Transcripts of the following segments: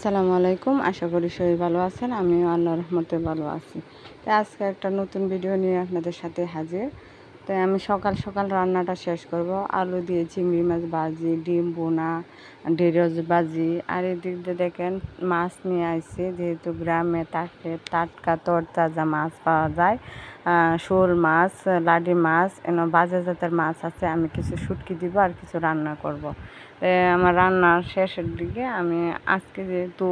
আসসালামু আলাইকুম। আশা করি সবাই ভালো আছেন। আমিও আল্লাহর রহমতে ভালো আছি। তো আজকে একটা নতুন ভিডিও নিয়ে আপনাদের সাথে হাজির। তাই আমি সকাল সকাল রান্নাটা শেষ করব। আলু দিয়ে চিংড়ি মাছ ভাজি, ডিম বোনা, ঢেঁড়স ভাজি। আর এদিক দিয়ে দেখেন মাছ নিয়ে আসছি, যেহেতু গ্রামে থাকলে টাটকা তরতাজা মাছ পাওয়া যায়। শোল মাছ, লাডি মাছ, বাজার জাতের মাছ আছে। আমি কিছু শুটকি দিব আর কিছু রান্না করব। আমার রান্নার শেষের দিকে আমি আজকে যেহেতু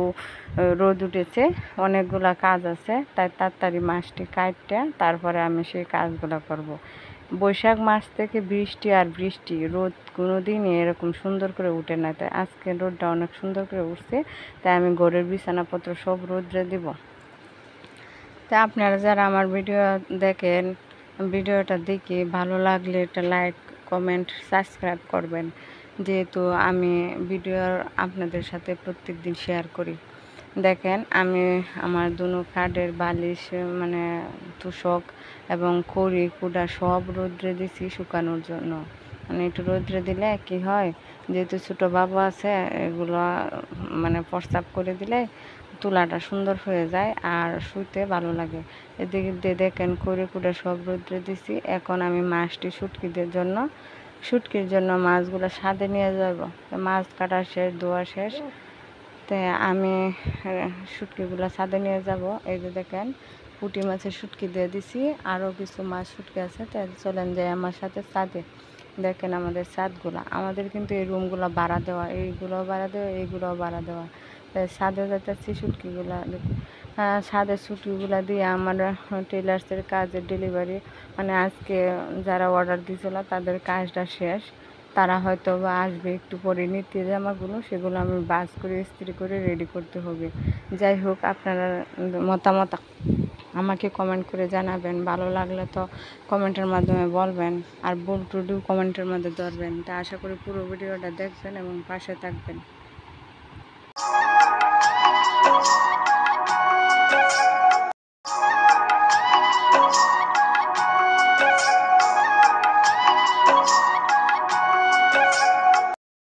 রোদ উঠেছে, অনেকগুলা কাজ আছে, তাই তাড়াতাড়ি মাছটি কাটতে তারপরে আমি সেই কাজগুলো করব। বৈশাখ মাস থেকে বৃষ্টি আর বৃষ্টি, রোদ কোনো দিনই এরকম সুন্দর করে উঠে না, তাই আজকে রোদটা অনেক সুন্দর করে উঠছে। তাই আমি ঘরের বিছানাপত্র সব রোদ্রে দিব। তা আপনারা যারা আমার ভিডিও দেখেন, ভিডিওটা দেখে ভালো লাগলে একটা লাইক, কমেন্ট, সাবস্ক্রাইব করবেন, যেহেতু আমি ভিডিও আপনাদের সাথে প্রত্যেক দিন শেয়ার করি। দেখেন আমি আমার দুনো কাঠের বালিশ, মানে তোষক এবং খড়ি কুড়া সব রোদ্রে দিছি শুকানোর জন্য। মানে একটু রোদ্রে দিলে কি হয়, যেহেতু ছোটো বাবু আছে, এগুলো মানে প্রস্রাব করে দিলে তুলাটা সুন্দর হয়ে যায় আর শুতে ভালো লাগে। এদিকে দিয়ে দেখেন খড়ি কুড়া সব রোদ্রে দিছি। এখন আমি মাছটি শুটকির জন্য মাছগুলো ছাদে নিয়ে যাব। মাছ কাটা শেষ, ধোয়া শেষ, তাই আমি শুটকিগুলো ছাদে নিয়ে যাব। এই যে দেখেন পুঁটি মাছের শুটকি দিয়ে দিছি, আরও কিছু মাছ শুটকি আছে, তাই চলেন যাই আমার সাথে ছাদে। দেখেন আমাদের ছাদগুলো, আমাদের কিন্তু এই রুমগুলো ভাড়া দেওয়া, এইগুলোও ভাড়া দেওয়া, এইগুলোও ভাড়া দেওয়া। তাই ছাদে যাচ্ছি শুটকিগুলো, ছাদের শুটকিগুলো দিয়ে আমার টেলার্সের কাজের ডেলিভারি, মানে আজকে যারা অর্ডার দিয়েছিল তাদের কাজটা শেষ। তারা হয়তো বা আসবে একটু পরে নিতে, জামাগুলো সেগুলো আমি বাস করে ইস্ত্রি করে রেডি করতে হবে। যাই হোক, আপনারা মতামত আমাকে কমেন্ট করে জানাবেন। ভালো লাগলে তো কমেন্টের মাধ্যমে বলবেন, আর ভুল ত্রুটিও কমেন্টের মধ্যে ধরবেন। তা আশা করি পুরো ভিডিওটা দেখবেন এবং পাশে থাকবেন।